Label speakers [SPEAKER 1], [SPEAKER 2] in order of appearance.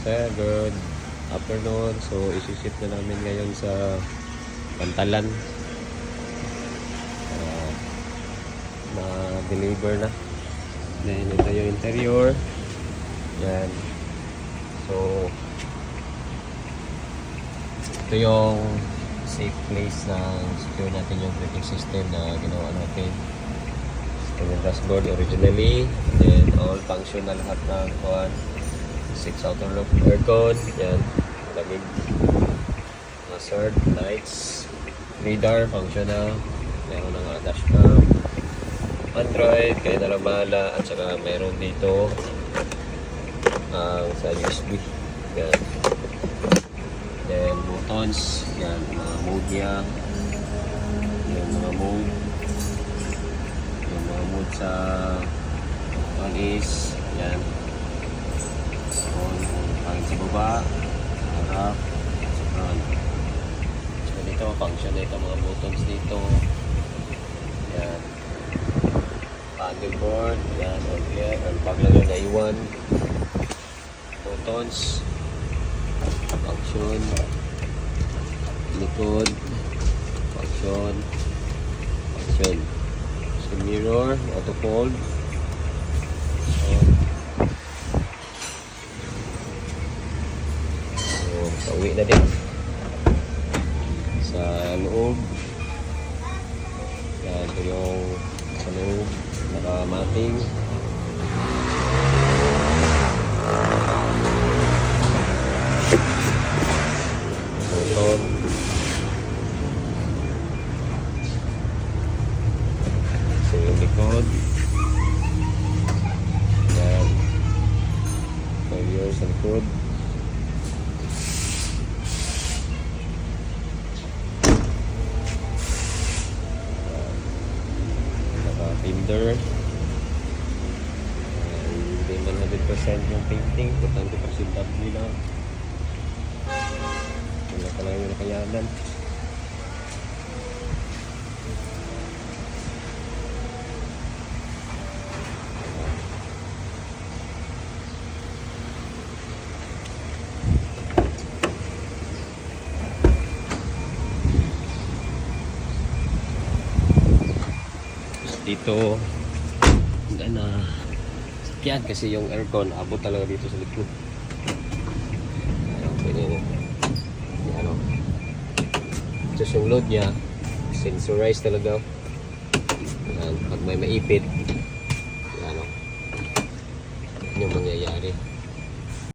[SPEAKER 1] Sir, good afternoon. So, isi-ship na namin ngayon sa Pantalan. Na-deliver na. Then, ito yung interior. Yan. So, ito yung safe place na secure natin yung braking system na ginawa natin. Ito yung dashboard originally. Then, all function na lahat ng 6 outer loop aircon. Yan. Lamig. Hazard, lights, radar, functional. Meron na nga dashcam. Android, kaya na lang bahala. At saka meron dito sa USB. Yan. Then buttons. Yan, mga mode niya. Yan, mga mode. Yung mga mode sa on is. Yan. On, pangit sa baba. Harap. Sa front. So dito, function na ito. Mga buttons dito. Yan. Paddleboard. Yan, on clear. Or pag lang yung naiwan. Buttons. Function. Likod. Function. Function. So mirror. Auto fold. So pauwi na din. Sa loob. Yan. Ito yung sa loob. Nakamating. Button. So yung likod. Yan. Failure sa likod. Naka-finder. Hindi man 100% yung painting. Importante presentable lang. Wala ka lang yung nakayanan. Dito hindi na sakyan kasi yung aircon abot talaga dito sa likod. Ayun, pwede na. Ano, just yung load niya sensorized talaga. Ayan, pag may maipit